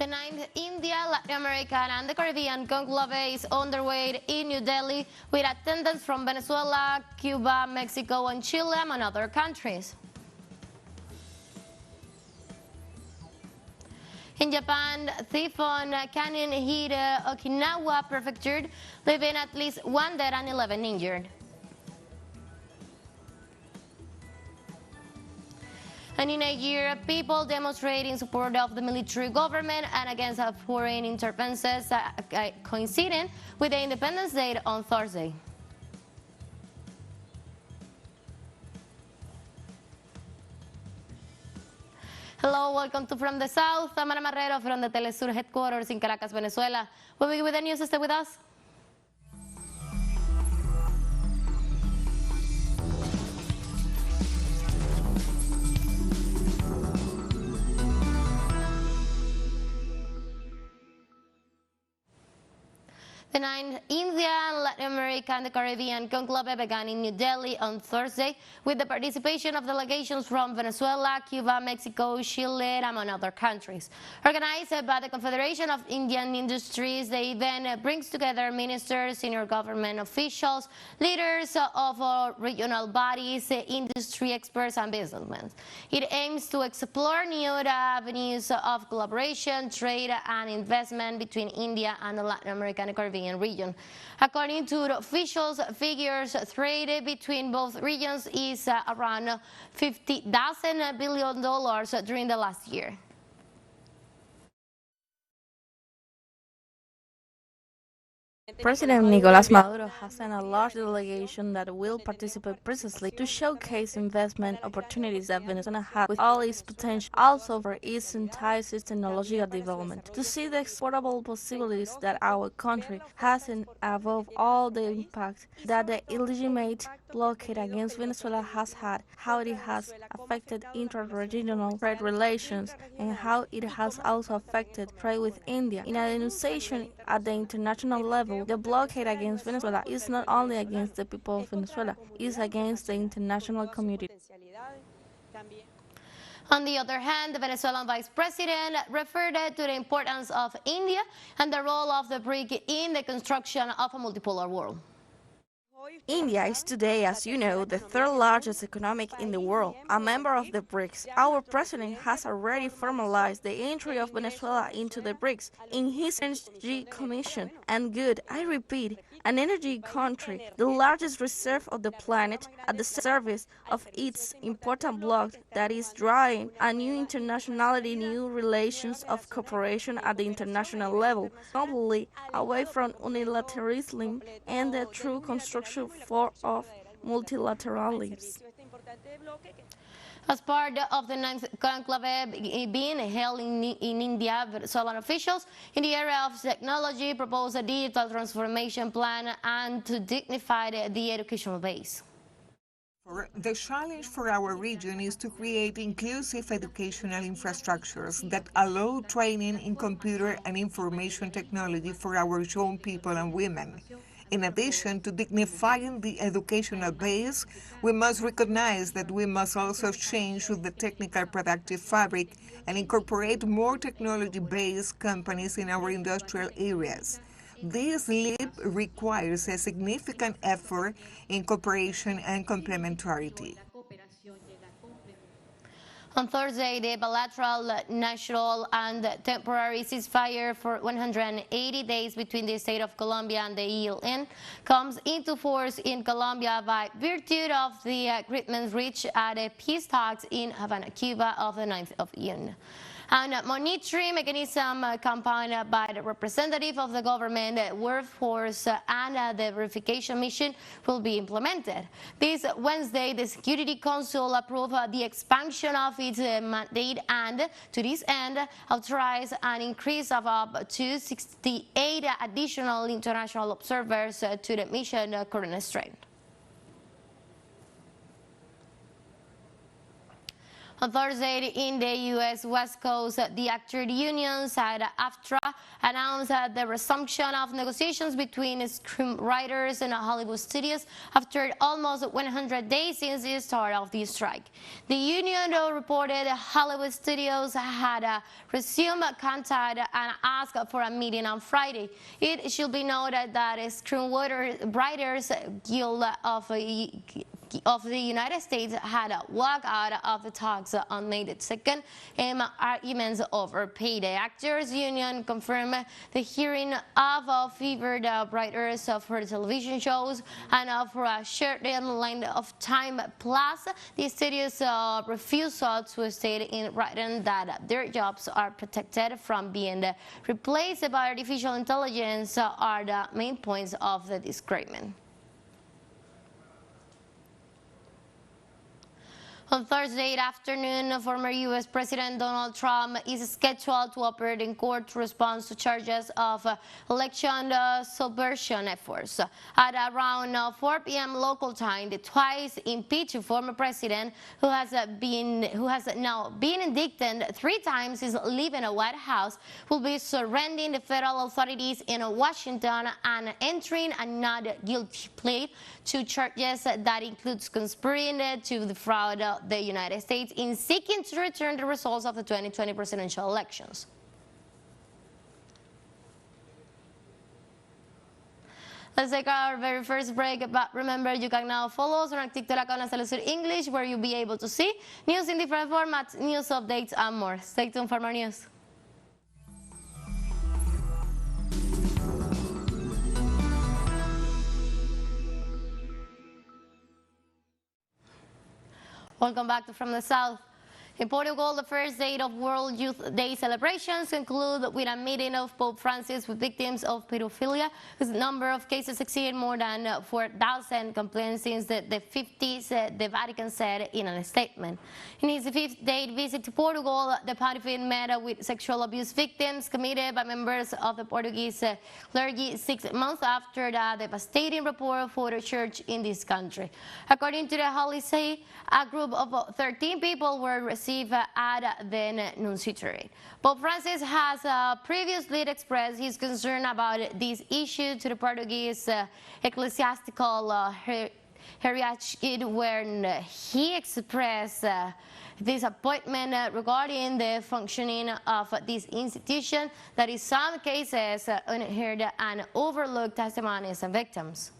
The 9th India, Latin American and the Caribbean Conclave is underway in New Delhi with attendance from Venezuela, Cuba, Mexico and Chile, among other countries. In Japan, Typhoon Khanun hit Okinawa prefecture, leaving at least 1 dead and 11 injured. And in Niger, people demonstrate in support of the military government and against foreign interferences, coinciding with the Independence Day on Thursday. Hello, welcome to From the South. I'm Ana Marrero from the teleSUR headquarters in Caracas, Venezuela. We'll begin with the news. Stay with us. The 9th India, Latin America and the Caribbean Conclave began in New Delhi on Thursday with the participation of delegations from Venezuela, Cuba, Mexico, Chile, among other countries. Organized by the Confederation of Indian Industries, the event brings together ministers, senior government officials, leaders of regional bodies, industry experts and businessmen. It aims to explore new avenues of collaboration, trade and investment between India and the Latin American and Caribbean region. According to the officials' figures, trade between both regions is around $50 billion during the last year. President Nicolás Maduro has sent a large delegation that will participate precisely to showcase investment opportunities that Venezuela has with all its potential, also for its entire technological development, to see the exportable possibilities that our country has and above all the impact that the illegitimate blockade against Venezuela has had, how it has affected intra-regional trade relations, and how it has also affected trade with India. In a denunciation at the international level, the blockade against Venezuela is not only against the people of Venezuela, it is against the international community. On the other hand, the Venezuelan vice president referred to the importance of India and the role of the BRIC in the construction of a multipolar world. India is today, as you know, the third largest economy in the world, a member of the BRICS. Our president has already formalized the entry of Venezuela into the BRICS in his Energy Commission. And good, I repeat, an energy country, the largest reserve of the planet, at the service of its important bloc that is drawing a new internationality, new relations of cooperation at the international level, completely away from unilateralism and the true construction of multilateralism. As part of the 9th conclave being held in India, Venezuelan officials in the area of technology proposed a digital transformation plan and to dignify the educational base. The challenge for our region is to create inclusive educational infrastructures that allow training in computer and information technology for our young people and women. In addition to dignifying the educational base, we must recognize that we must also change the technical productive fabric and incorporate more technology-based companies in our industrial areas. This leap requires a significant effort in cooperation and complementarity. On Thursday, the bilateral, national and temporary ceasefire for 180 days between the state of Colombia and the ELN comes into force in Colombia by virtue of the agreement reached at a peace talks in Havana, Cuba of the 9th of June. And a monitoring mechanism accompanied by the representative of the government workforce and the verification mission will be implemented. This Wednesday, the Security Council approved the expansion of its mandate and, to this end, authorized an increase of up to 68 additional international observers to the mission current strength. On Thursday, in the U.S. West Coast, the actor union side AFTRA announced the resumption of negotiations between screenwriters and Hollywood studios after almost 100 days since the start of the strike. The union reported Hollywood studios had resumed contact and asked for a meeting on Friday. It should be noted that Screenwriters Guild of the United States had walked out of the talks on May 2nd in arguments over pay. The Actors Union confirmed the hearing of favored writers for television shows and for a certain length of time, plus the studio's refusal to state in writing that their jobs are protected from being replaced by artificial intelligence are the main points of the disagreement. On Thursday afternoon, former U.S. President Donald Trump is scheduled to appear in court to respond to charges of election subversion efforts. At around 4 p.m. local time, the twice impeached former president, who has now been indicted 3 times since leaving the White House, will be surrendering the federal authorities in Washington and entering a not guilty plea to charges that includes conspiring to defraud the United States in seeking to return the results of the 2020 presidential elections. Let's take our very first break, but remember you can now follow us on our TikTok account teleSUR English, where you'll be able to see news in different formats, news updates, and more. Stay tuned for more news. Welcome back to From the South. In Portugal, the first day of World Youth Day celebrations conclude with a meeting of Pope Francis with victims of pedophilia, whose number of cases exceeded more than 4,000 complaints since the 50s, the Vatican said in a statement. In his 5th-day visit to Portugal, the pontiff met with sexual abuse victims committed by members of the Portuguese clergy 6 months after the devastating report for the church in this country. According to the Holy See, a group of 13 people were received at the nunciature. Pope Francis has previously expressed his concern about this issue to the Portuguese ecclesiastical hierarchy, when he expressed disappointment regarding the functioning of this institution that in some cases unheard and overlooked testimonies of victims.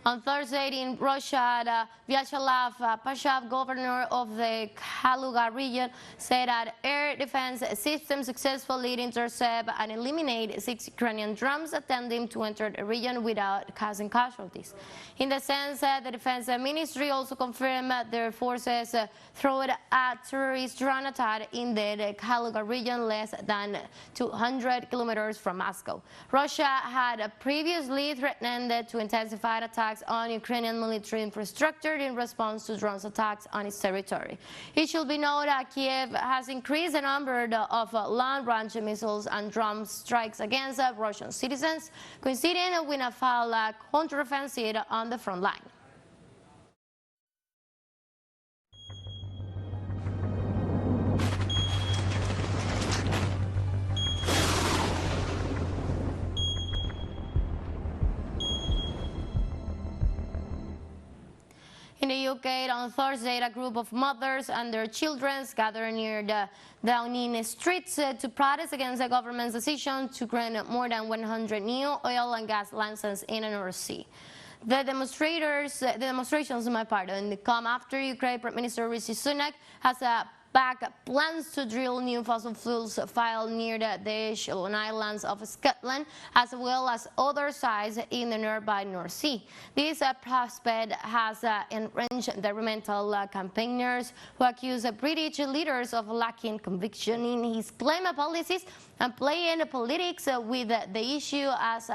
On Thursday in Russia, Vyacheslav Pashav, governor of the Kaluga region, said that air defense systems successfully intercept and eliminate 6 Ukrainian drones attempting to enter the region without causing casualties. In the sense, the defense ministry also confirmed their forces threw a terrorist drone attack in the Kaluga region less than 200 kilometers from Moscow. Russia had previously threatened to intensify attacks on Ukrainian military infrastructure in response to drones attacks on its territory. It should be noted that Kiev has increased the number of long-range missiles and drone strikes against Russian citizens, coinciding with a full counteroffensive on the front line. In the UK, on Thursday, a group of mothers and their children gathered near the Downing Street to protest against the government's decision to grant more than 100 new oil and gas licenses in the North Sea. The demonstrations come after Ukraine Prime Minister Rishi Sunak has back plans to drill new fossil fuels field near the Shetland Islands of Scotland, as well as other sites in the nearby North Sea. This prospect has enraged environmental campaigners who accuse British leaders of lacking conviction in his climate policies and playing politics with the issue as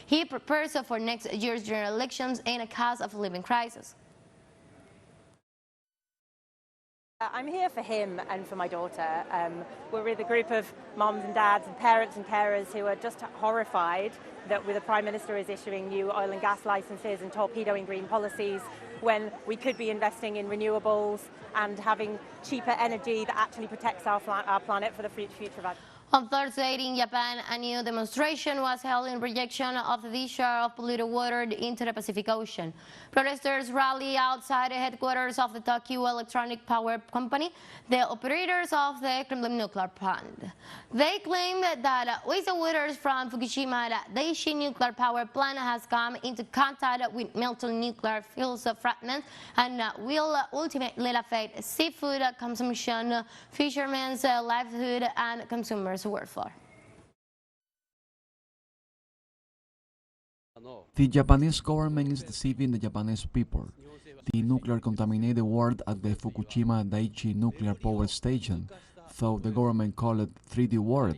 he prepares for next year's general elections in a cost of living crisis. I'm here for him and for my daughter. We're with a group of moms and dads and parents and carers who are just horrified that the Prime Minister is issuing new oil and gas licenses and torpedoing green policies when we could be investing in renewables and having cheaper energy that actually protects our planet for the future of our... On Thursday in Japan, a new demonstration was held in rejection of the discharge of polluted water into the Pacific Ocean. Protesters rallied outside the headquarters of the Tokyo Electric Power Company, the operators of the Kremlin nuclear plant. They claim that wastewater from Fukushima Daiichi nuclear power plant has come into contact with melted nuclear fuel fragments and will ultimately affect seafood consumption, fishermen's livelihood, and consumers' welfare. The Japanese government is deceiving the Japanese people. The nuclear contaminated water at the Fukushima Daiichi nuclear power station, though the government called it 3D water,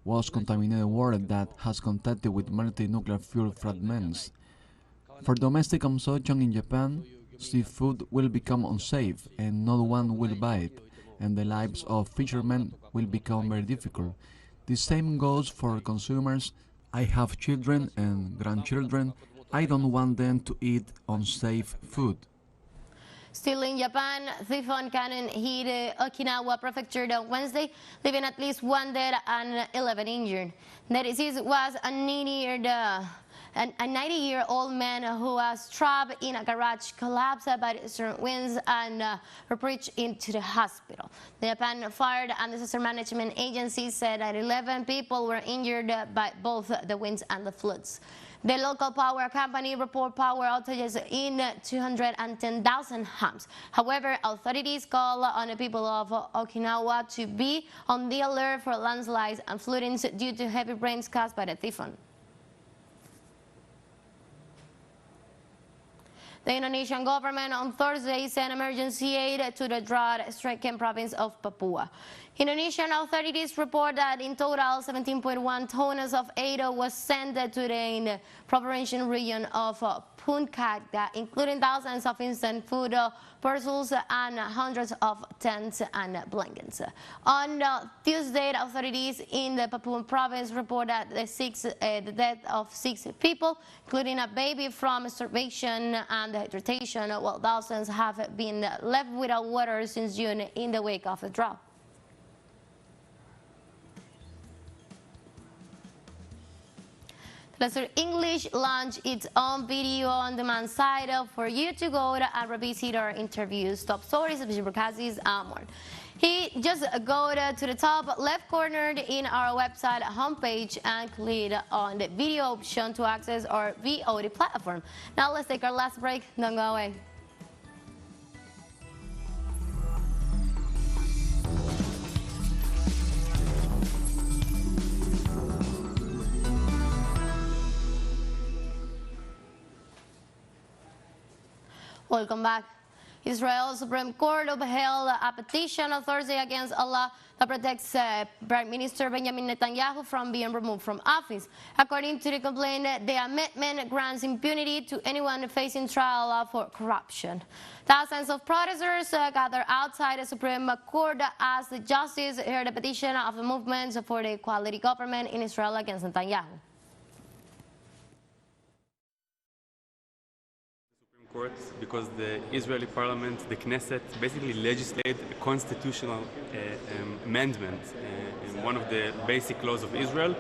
was contaminated water that has contacted with melted nuclear fuel fragments. For domestic consumption in Japan, seafood will become unsafe and no one will buy it, and the lives of fishermen will become very difficult. The same goes for consumers. I have children and grandchildren. I don't want them to eat unsafe food. Still in Japan, Typhoon Khanun hit Okinawa prefecture on Wednesday, leaving at least 1 dead and 11 injured. The disease was a 90-year-old man who was trapped in a garage, collapsed by the strong winds and reached into the hospital. The Japan Fire and Disaster Management Agency said that 11 people were injured by both the winds and the floods. The local power company reported power outages in 210,000 homes. However, authorities call on the people of Okinawa to be on the alert for landslides and floodings due to heavy rains caused by the typhoon. The Indonesian government on Thursday sent emergency aid to the drought-stricken province of Papua. Indonesian authorities report that in total 17.1 tons of aid was sent to the impoverished region of Puncak, including thousands of instant food parcels and hundreds of tents and blankets. On Tuesday, the authorities in the Papuan province report that the death of 6 people, including a baby from starvation and dehydration, while thousands have been left without water since June in the wake of a drought. teleSUR English launched its own video-on-demand site for you to go and revisit our interviews, top stories, broadcasts, and more. Just go to the top left corner in our website homepage and click on the video option to access our VOD platform. Now let's take our last break. Don't go away. Welcome back. Israel's Supreme Court upheld a petition on Thursday against a law that protects Prime Minister Benjamin Netanyahu from being removed from office. According to the complaint, the amendment grants impunity to anyone facing trial for corruption. Thousands of protesters gathered outside the Supreme Court as the justice heard a petition of the movement for the equality government in Israel against Netanyahu. Because the Israeli parliament, the Knesset, basically legislated a constitutional amendment in one of the basic laws of Israel,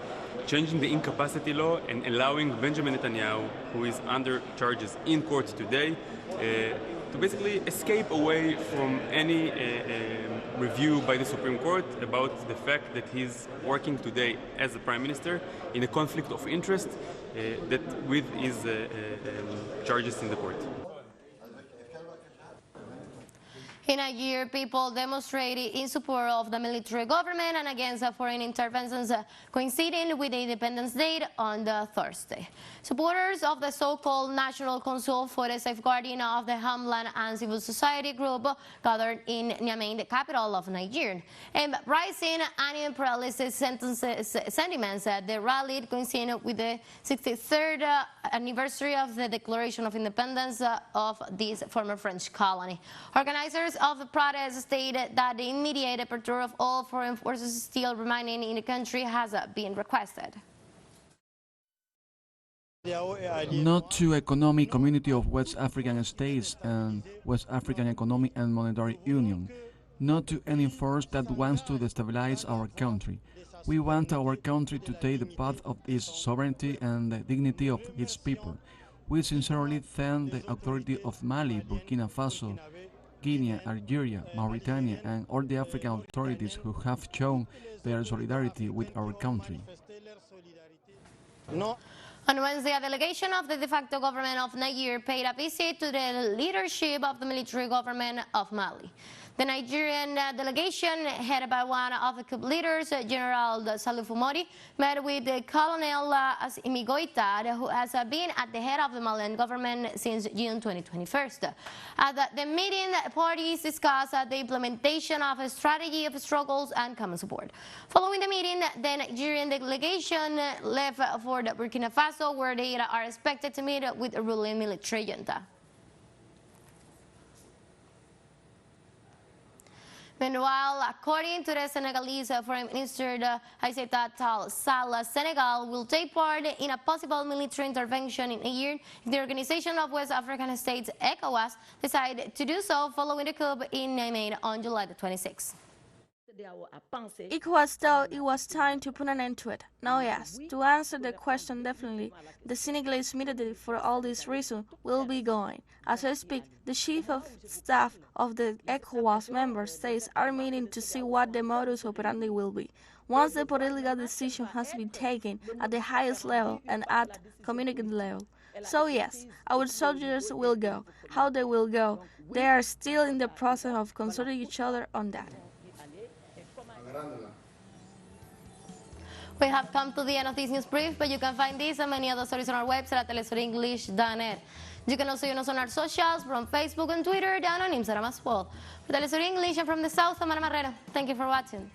changing the incapacity law and allowing Benjamin Netanyahu, who is under charges in court today, to basically escape away from any review by the Supreme Court about the fact that he's working today as the Prime Minister in a conflict of interest that with his charges in the court. In Niger, people demonstrated in support of the military government and against foreign interventions, coinciding with the Independence Day on the Thursday. Supporters of the so-called National Council for the Safeguarding of the Homeland and Civil Society group gathered in Niamey, the capital of Niger. And rising anti-imperialist sentiments, they rallied coinciding with the 63rd anniversary of the Declaration of Independence of this former French colony. Organizers Leaders of the protest stated that the immediate departure of all foreign forces still remaining in the country has been requested. Not to Economic Community of West African States and West African Economic and Monetary Union. Not to any force that wants to destabilize our country. We want our country to take the path of its sovereignty and the dignity of its people. We sincerely thank the authority of Mali, Burkina Faso, Guinea, Algeria, Mauritania, and all the African authorities who have shown their solidarity with our country. On Wednesday, a delegation of the de facto government of Niger paid a visit to the leadership of the military government of Mali. The Nigerian delegation, headed by one of the coup leaders, General Salifou Mori, met with Colonel Assimi Goïta, who has been at the head of the Malian government since June 2021. At the meeting, parties discussed the implementation of a strategy of struggles and common support. Following the meeting, the Nigerian delegation left for Burkina Faso, where they are expected to meet with a ruling military junta. Meanwhile, according to the Senegalese Foreign Minister, Aïssata Tall Sall, Senegal will take part in a possible military intervention in a year if the Organization of West African States, ECOWAS, decide to do so following the coup in Niamey on July the 26th. ECOWAS thought it was time to put an end to it. Now yes, to answer the question definitely, the Senegalese military for all these reasons will be going. As I speak, the chief of staff of the ECOWAS member states are meeting to see what the modus operandi will be. Once the political decision has been taken at the highest level and at community level. So yes, our soldiers will go. How they will go, they are still in the process of consulting each other on that. We have come to the end of this news brief, but you can find this and many other stories on our website at telesurenglish.net. You can also join us on our socials from Facebook and Twitter, down on Instagram as well. For TeleSUR English and from the South, I'm Ana Marrero. Thank you for watching.